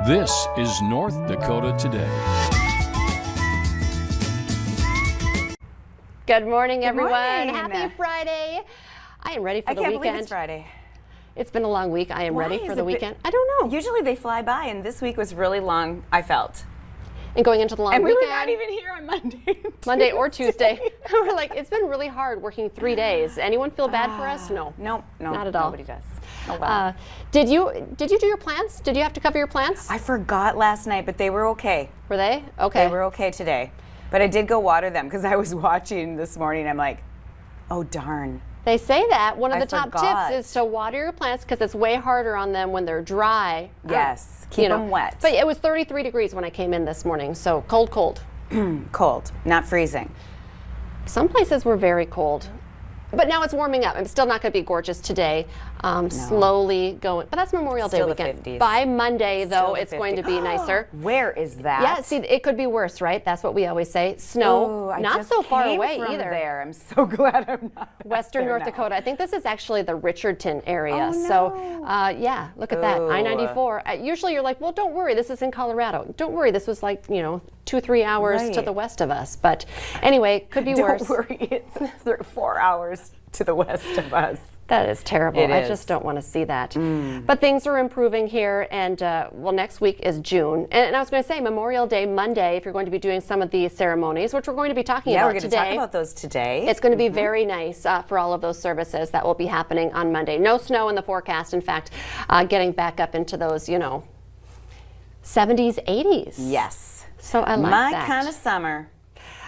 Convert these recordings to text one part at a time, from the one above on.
This is North Dakota Today. Good morning, everyone. Morning. Happy Friday. I am ready for the weekend. I can't believe it's Friday. It's been a long week. I am ready for the weekend. I don't know. Usually they fly by, and this week was really long, I felt. And going into the long weekend. weekend. And we were not even here on Monday. Monday or Tuesday. We're like, it's been really hard working 3 days. Anyone feel bad for us? No. Nope. No, not at all. Nobody does. Oh, well. Did you do your plants? Did you have to cover your plants? I forgot last night, but they were okay. Were they? Okay. They were okay today. But I did go water them because I was watching this morning. I'm like, oh, darn. They say that one of the top forgot. tips is to water your plants because it's way harder on them when they're dry. Yes, keep them wet. But it was 33 degrees when I came in this morning, so cold. Cold, not freezing. Some places were very cold. But now it's warming up. It's still not going to be gorgeous today. Slowly going. But that's Memorial Day Still weekend. the 50s. By Monday, though, it's 50s. going to be nicer. Where is that? Yeah, see, it could be worse, right? That's what we always say. Snow, Ooh, not so far away from either. There. I'm so glad I'm not. Western North Dakota. I think this is actually the Richardton area. Oh, no. So, yeah, look at that. I-94. Usually you're like, well, don't worry. This is in Colorado. Don't worry. This was like, 2-3 hours to the west of us. But anyway, could be worse. Don't worry. It's 4 hours to the west of us. That is terrible. It I is. just don't want to see that. But things are improving here, and next week is June. And I was going to say Memorial Day Monday, if you're going to be doing some of these ceremonies, which we're going to be talking about today. Yeah, we're going to talk about those today. It's going to be very nice for all of those services that will be happening on Monday. No snow in the forecast. In fact, getting back up into those, 70s, 80s. Yes. So I like My that. kind of summer.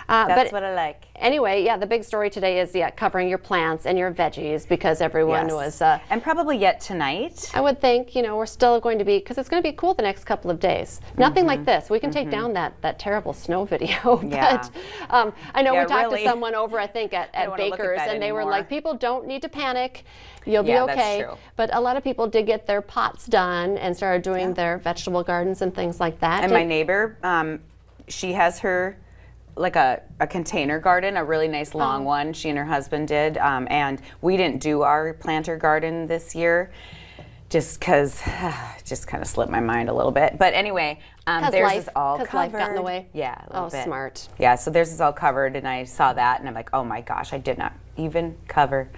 That's what I like. Anyway, yeah, the big story today is covering your plants and your veggies because everyone was. And probably yet tonight. I would think, we're still going to be, because it's going to be cool the next couple of days. Nothing like this. We can take down that terrible snow video. Yeah. But I know we talked really. to someone over, I think, at Baker's, and they were like, people don't need to panic. You'll be okay. That's true. But a lot of people did get their pots done and started doing their vegetable gardens and things like that. And my neighbor, she has her like a container garden, a really nice long one. She and her husband did, and we didn't do our planter garden this year just because it just kind of slipped my mind a little bit. But anyway, theirs is all covered. Life got in the way? Yeah, a little bit. Smart. Yeah, so theirs is all covered, and I saw that, and I'm like, oh my gosh, I did not even cover.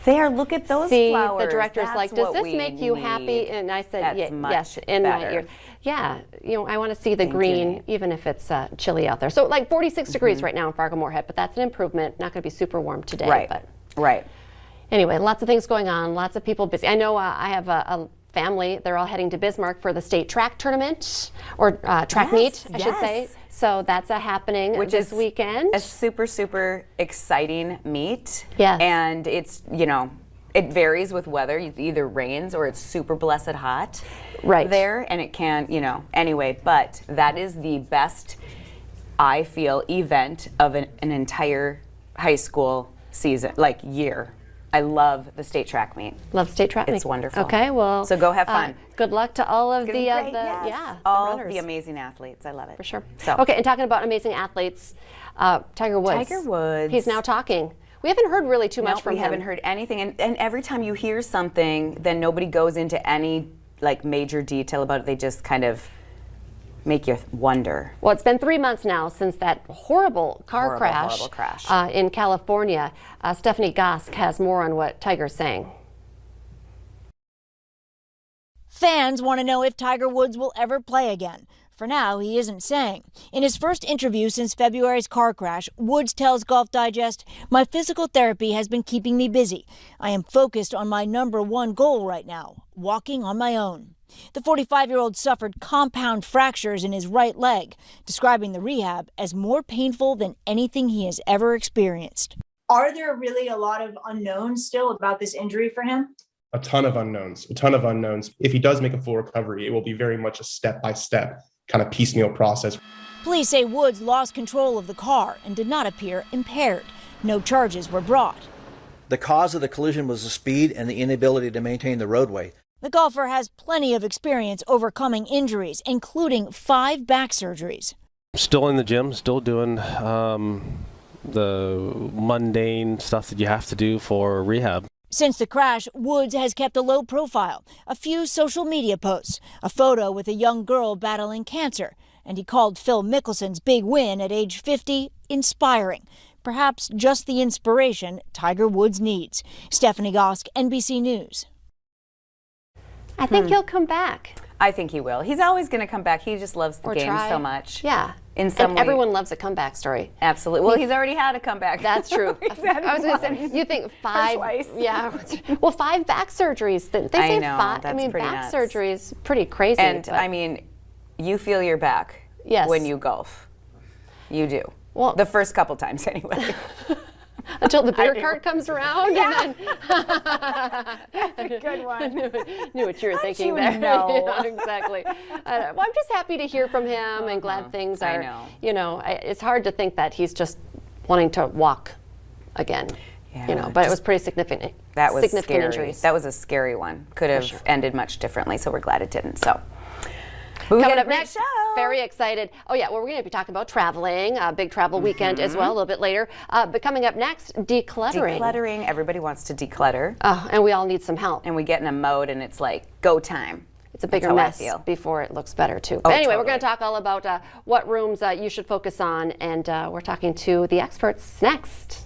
There, look at those flowers. The director's That's like, does what this we make you need. happy? And I said, That's yes, much in my better. ear. Yeah, I want to see the green, even if it's chilly out there. So like 46 degrees right now in Fargo-Moorhead, but that's an improvement. Not going to be super warm today. Right, But right. anyway, lots of things going on, lots of people busy. I know I have a family. They're all heading to Bismarck for the state track tournament, or track meet, I should say. So that's happening this weekend. A super, super exciting meet. Yes. And it's, it varies with weather. It either rains or it's super blessed hot there. And it can, anyway, but that is the best, I feel, event of an entire high school season, like year. I love the state track meet. Love state track meet. It's wonderful. Okay, well. So go have fun. Good luck to all of the all runners. the amazing athletes. I love it. For sure. So. Okay, and talking about amazing athletes, Tiger Woods. Tiger Woods. He's now talking. We haven't heard really too much from him. We haven't heard anything. And every time you hear something, then nobody goes into any major detail about it. They just kind of make you wonder. Well, it's been 3 months now since that horrible car crash in California. Stephanie Gosk has more on what Tiger's saying. Fans want to know if Tiger Woods will ever play again. For now, he isn't saying. In his first interview since February's car crash, Woods tells Golf Digest, "My physical therapy has been keeping me busy. I am focused on my #1 goal right now, walking on my own." The 45-year-old suffered compound fractures in his right leg, describing the rehab as more painful than anything he has ever experienced. Are there really a lot of unknowns still about this injury for him? A ton of unknowns. If he does make a full recovery, it will be very much a step-by-step kind of piecemeal process. Police say Woods lost control of the car and did not appear impaired. No charges were brought. The cause of the collision was the speed and the inability to maintain the roadway. The golfer has plenty of experience overcoming injuries, including 5 back surgeries. Still in the gym, still doing the mundane stuff that you have to do for rehab. Since the crash, Woods has kept a low profile, a few social media posts, a photo with a young girl battling cancer, and he called Phil Mickelson's big win at age 50 inspiring. Perhaps just the inspiration Tiger Woods needs. Stephanie Gosk, NBC News. I think he'll come back. I think he will. He's always going to come back. He just loves the game so much. Yeah. In some and way. everyone loves a comeback story. Absolutely. Well, he's already had a comeback. That's true. I was going to say, you think 5? Twice. Yeah. Well, 5 back surgeries. They say know, 5. that's I mean, pretty back nuts. surgery is pretty crazy. And but I mean, you feel your back when you golf. You do. Well, the first couple times anyway. Until the beer cart comes around. Yeah. And then That's a good one. knew what you were thinking you there. know? Yeah, exactly. Well, I'm just happy to hear from him and glad things are, it's hard to think that he's just wanting to walk again. Yeah, but it was pretty significant. That was significant scary. injuries. That was a scary one. Could have ended much differently, so we're glad it didn't. So. Coming up next, very excited. Oh yeah, well we're going to be talking about traveling, a big travel weekend as well a little bit later. But coming up next, decluttering. Decluttering, everybody wants to declutter. And we all need some help. And we get in a mode and it's like, go time. It's a bigger mess before it looks better too. But anyway, we're going to talk all about what rooms you should focus on, and we're talking to the experts next.